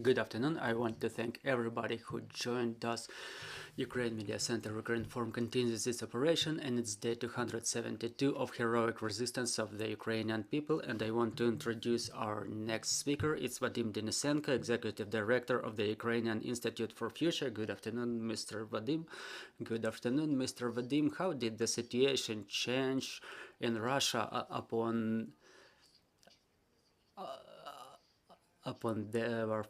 Good afternoon. I want to thank everybody who joined us. Ukraine Media Center Ukraine Forum continues its operation and it's day 272 of heroic resistance of the Ukrainian people. And I want to introduce our next speaker. It's Vadym Denysenko, Executive Director of the Ukrainian Institute for Future. Good afternoon, Mr. Vadym. Good afternoon, Mr. Vadym. How did the situation change in Russia upon their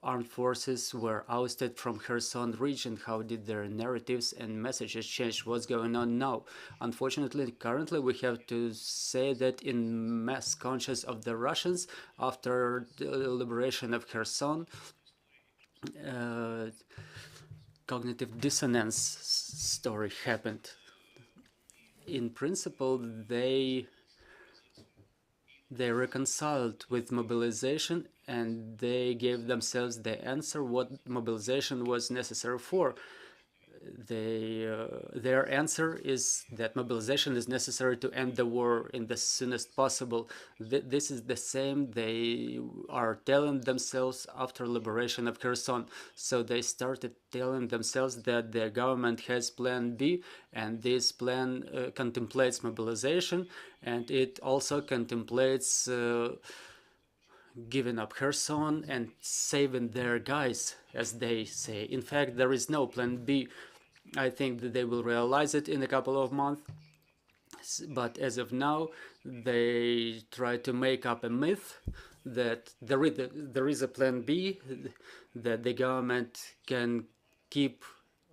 armed forces were ousted from Kherson region? How did their narratives and messages change? What's going on now? Unfortunately, currently we have to say that in mass conscious of the Russians, after the liberation of Kherson, cognitive dissonance story happened. In principle, they reconciled with mobilization and they gave themselves the answer what mobilization was necessary for. Their answer is that mobilization is necessary to end the war in the soonest possible. This is the same they are telling themselves after liberation of Kherson. So they started telling themselves that the government has plan B, and this plan contemplates mobilization, and it also contemplates giving up Kherson and saving their guys, as they say. In fact, there is no plan B. I think that they will realize it in a couple of months. But as of now, they try to make up a myth that there is a plan B, that the government can keep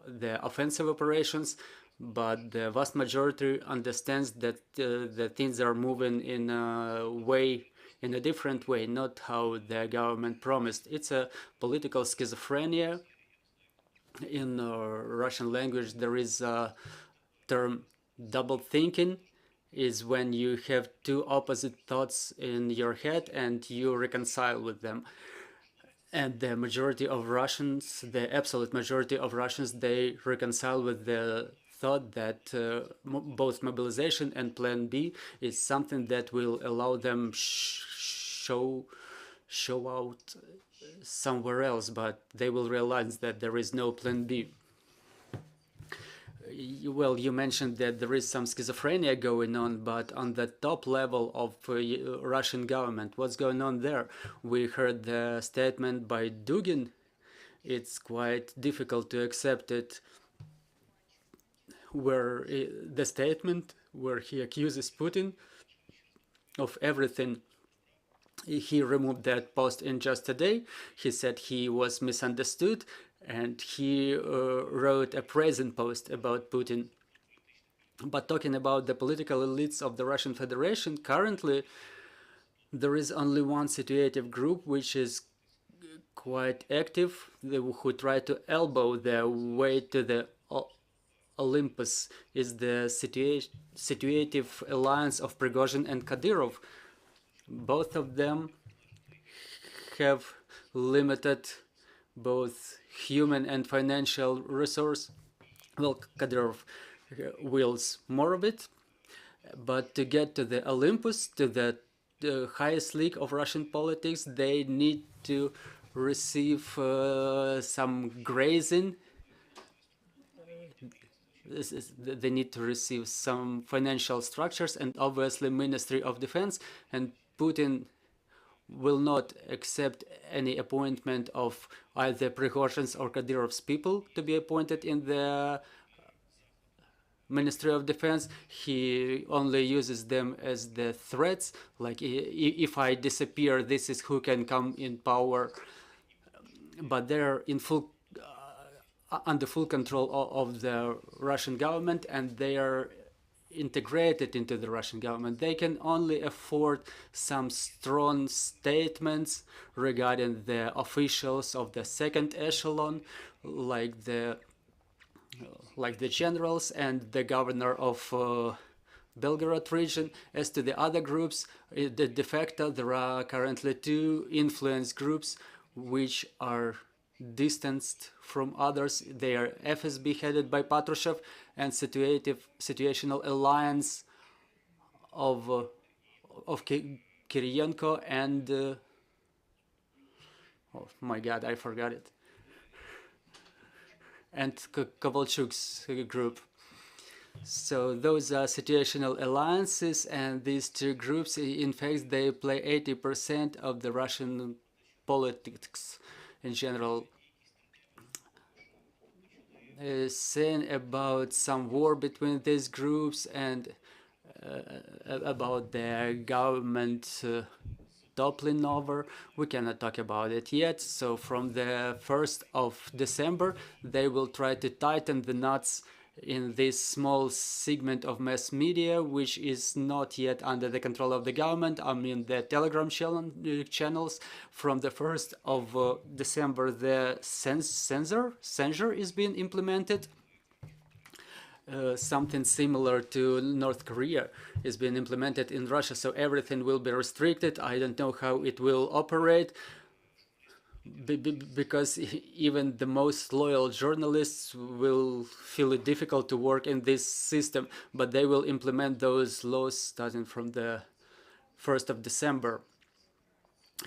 the offensive operations, but the vast majority understands that the things are moving in a different way, not how the government promised. It's a political schizophrenia. In Russian language, there is a term double thinking, is when you have two opposite thoughts in your head and you reconcile with them. And the majority of Russians, the absolute majority of Russians, they reconcile with the thought that both mobilization and plan B is something that will allow them show out somewhere else, but they will realize that there is no plan B. Well, you mentioned that there is some schizophrenia going on, but on the top level of Russian government, what's going on there? We heard the statement by Dugin. It's quite difficult to accept it, where the statement where he accuses Putin of everything. He removed that post in just a day. He said he was misunderstood, and he wrote a praising post about Putin. But talking about the political elites of the Russian Federation, currently there is only one situative group which is quite active, who try to elbow their way to the Olympus, is the situative alliance of Prigozhin and Kadyrov. Both of them have limited both human and financial resource. Well, Kadyrov wields more of it, but to get to the Olympus, to the highest league of Russian politics, they need to receive some grazing. They need to receive some financial structures and obviously Ministry of Defense, and Putin will not accept any appointment of either Prigozhin's or Kadyrov's people to be appointed in the Ministry of Defense. He only uses them as the threats, like if I disappear, this is who can come in power. But they're in under full control of the Russian government, and they are integrated into the Russian government. They can only afford some strong statements regarding the officials of the second echelon, like the generals and the governor of Belgorod region. As to the other groups, de facto there are currently two influence groups which are distanced from others. They are FSB headed by Patrushev and situational alliance of Kirienko and Oh my God, I forgot it. And Kovalchuk's group. So those are situational alliances, and these two groups, in fact, they play 80% of the Russian politics in general. Saying about some war between these groups and about their government toppling over, we cannot talk about it yet. So from the 1st of December, they will try to tighten the knots in this small segment of mass media, which is not yet under the control of the government. I mean, the Telegram channels. From the 1st of December, the censor is being implemented. Something similar to North Korea is being implemented in Russia, so everything will be restricted. I don't know how it will operate, because even the most loyal journalists will feel it difficult to work in this system, but they will implement those laws starting from the 1st of December.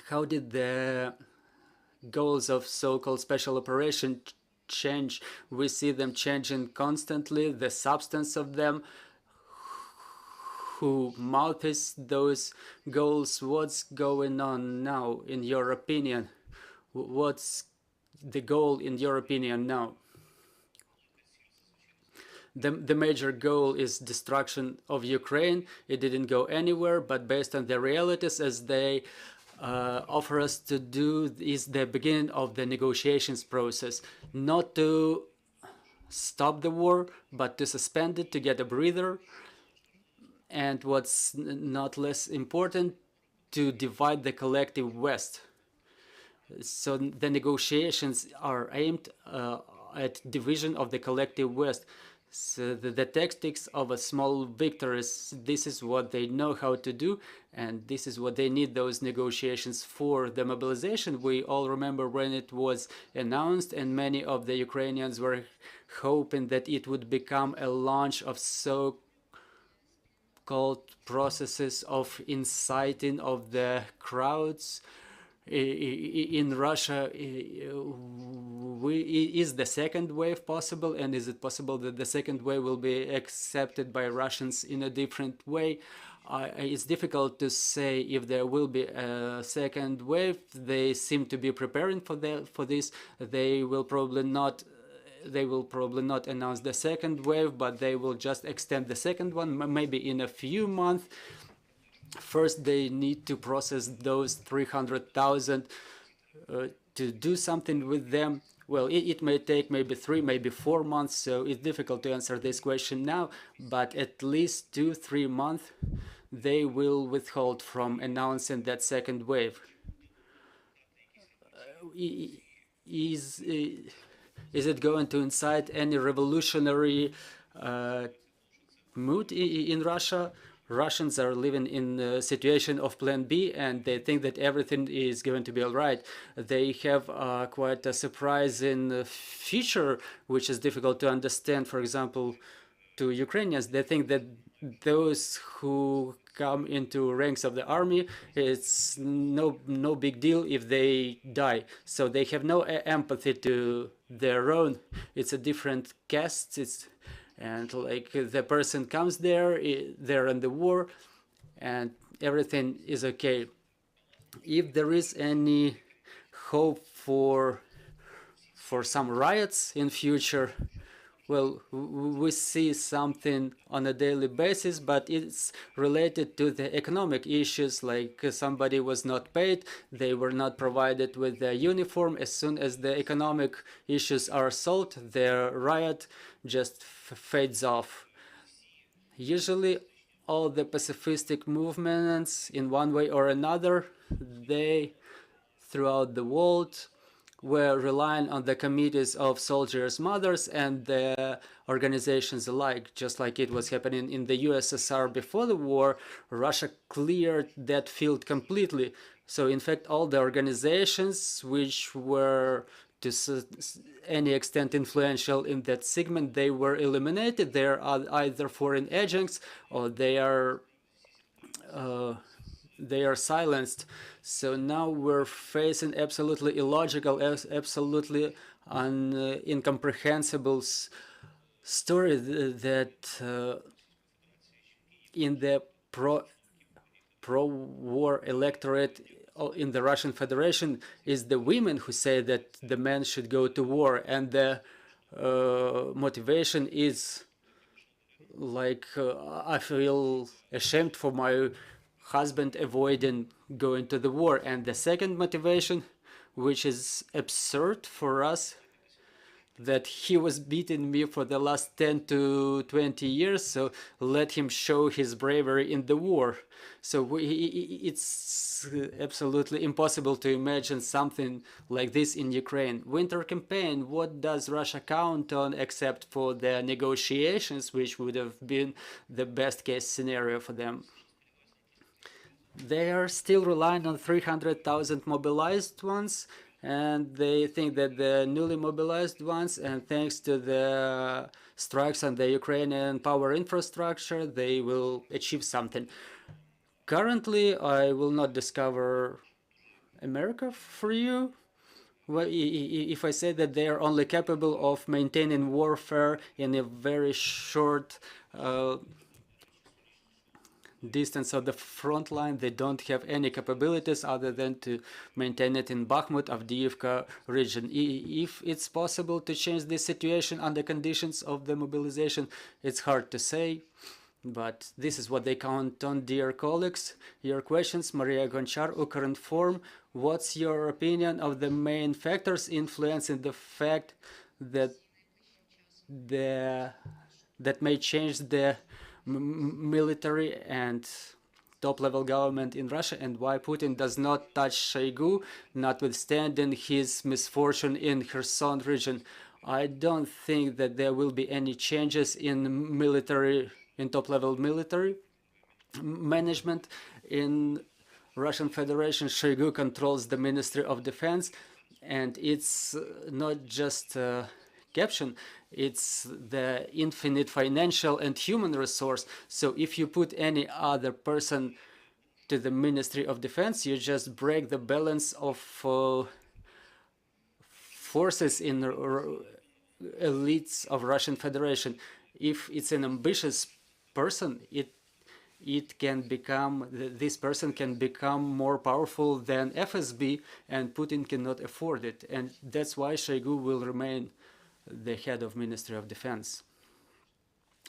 How did the goals of so-called special operation change? We see them changing constantly, the substance of them, who mouths those goals. What's going on now, in your opinion? What's the goal, in your opinion, now? The major goal is destruction of Ukraine. It didn't go anywhere, but based on the realities as they offer us to do, is the beginning of the negotiations process. Not to stop the war, but to suspend it, to get a breather. And what's not less important, to divide the collective West. So the negotiations are aimed at division of the collective West. So the tactics of a small victories, this is what they know how to do, and this is what they need those negotiations for. The mobilization, we all remember when it was announced, and many of the Ukrainians were hoping that it would become a launch of so-called processes of inciting of the crowds. In Russia, is the second wave possible, and is it possible that the second wave will be accepted by Russians in a different way? It's difficult to say if there will be a second wave. They seem to be preparing for this. They will probably not announce the second wave, but they will just extend the second one, maybe in a few months. First, they need to process those 300,000 to do something with them. Well, it may take maybe 3, maybe 4 months, so it's difficult to answer this question now, but at least 2-3 months they will withhold from announcing that second wave. Is it going to incite any revolutionary mood in Russia? Russians are living in a situation of plan B, and they think that everything is going to be all right. They have quite a surprising feature, which is difficult to understand. For example, to Ukrainians, they think that those who come into ranks of the army, it's no big deal if they die. So they have no empathy to their own. It's a different caste. And like the person comes there, they're in the war, and everything is okay. If there is any hope for some riots in future, well, we see something on a daily basis, but it's related to the economic issues, like somebody was not paid, they were not provided with their uniform. As soon as the economic issues are solved, their riot just fades off. Usually all the pacifistic movements, in one way or another, they throughout the world were relying on the committees of soldiers' mothers and the organizations alike, just like it was happening in the USSR before the war. Russia cleared that field completely. So in fact, all the organizations which were to any extent influential in that segment, they were eliminated. They are either foreign agents, or they are they are silenced. So now we're facing absolutely illogical, absolutely incomprehensible story that in the pro-war electorate in the Russian Federation is the women who say that the men should go to war, and the motivation is like I feel ashamed for my husband avoiding going to the war. And the second motivation, which is absurd for us, that he was beating me for the last 10 to 20 years, so let him show his bravery in the war. So it's absolutely impossible to imagine something like this in Ukraine. Winter campaign, what does Russia count on except for the negotiations, which would have been the best case scenario for them? They are still relying on 300,000 mobilized ones, and they think that the newly mobilized ones, and thanks to the strikes on the Ukrainian power infrastructure, they will achieve something. Currently, I will not discover America for you. Well, if I say that they are only capable of maintaining warfare in a very short distance of the front line, they don't have any capabilities other than to maintain it in Bakhmut, Avdiivka region. If it's possible to change this situation under conditions of the mobilization, it's hard to say, but this is what they count on. Dear colleagues, your questions. Maria Gonchar, Ukrinform. What's your opinion of the main factors influencing the fact that that may change the military and top-level government in Russia, and why Putin does not touch Shoigu, notwithstanding his misfortune in Kherson region? I don't think that there will be any changes in military, in top-level military management in Russian Federation. Shoigu controls the Ministry of Defense, and it's not just caption, it's the infinite financial and human resource. So if you put any other person to the Ministry of Defense, you just break the balance of forces in elites of Russian Federation. If it's an ambitious person, it can become, this person can become more powerful than FSB, and Putin cannot afford it. And that's why Shoigu will remain the head of Ministry of Defense.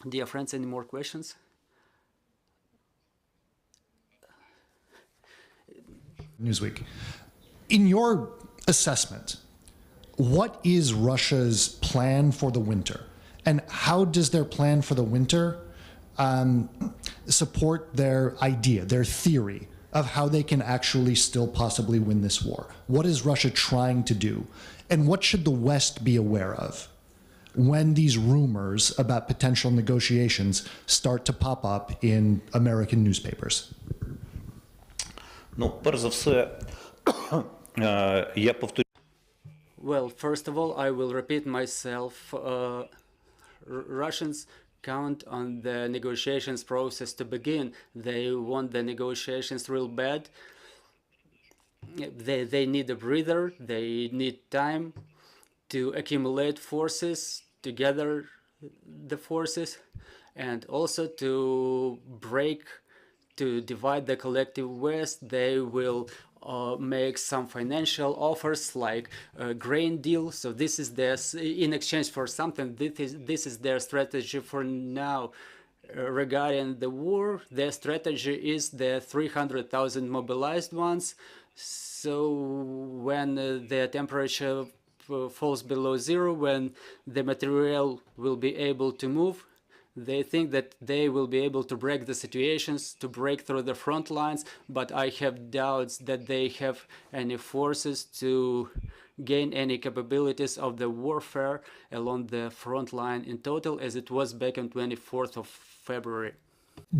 Dear friends, any more questions? Newsweek. In your assessment, what is Russia's plan for the winter? And how does their plan for the winter support their idea, their theory of how they can actually still possibly win this war? What is Russia trying to do? And what should the West be aware of when these rumors about potential negotiations start to pop up in American newspapers? Well, first of all, I will repeat myself. Russians count on the negotiations process to begin. They want the negotiations real bad. They need a breather. They need time to accumulate forces, to gather the forces, and also to divide the collective West. They will make some financial offers like a grain deal. So this is their, in exchange for something, this is their strategy for now. Regarding the war, their strategy is the 300,000 mobilized ones. So when the temperature falls below zero, when the material will be able to move, they think that they will be able to break the situations, to break through the front lines, but I have doubts that they have any forces to gain any capabilities of the warfare along the front line in total, as it was back on 24th of February.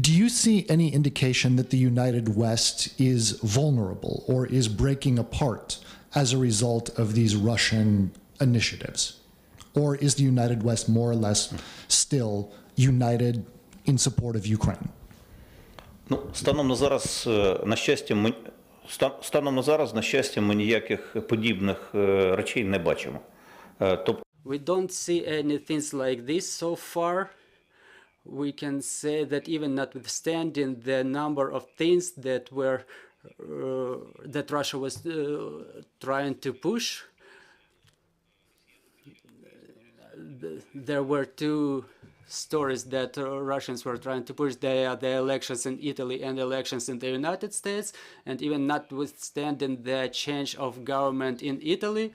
Do you see any indication that the United West is vulnerable or is breaking apart as a result of these Russian initiatives? Or is the United West more or less still united in support of Ukraine? Ну, станом на зараз, на щастя, ми ніяких подібних речей не бачимо. Тобто We don't see anything like this so far. We can say that even notwithstanding the number of things that were that Russia was trying to push, there were two stories that Russians were trying to push. They are the elections in Italy and elections in the United States. And even notwithstanding the change of government in Italy,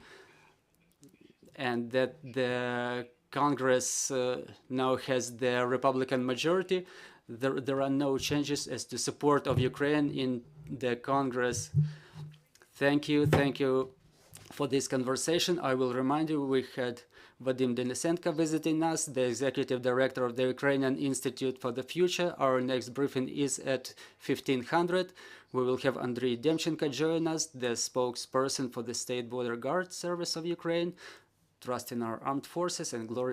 and that the Congress now has the Republican majority, there are no changes as to support of Ukraine in the Congress. Thank you for this conversation. I will remind you we had Vadym Denysenko visiting us, the executive director of the Ukrainian Institute for the Future. Our next briefing is at 1500. We will have Andriy Demchenko join us, the spokesperson for the State Border Guard Service of Ukraine. Trust in our armed forces and glory to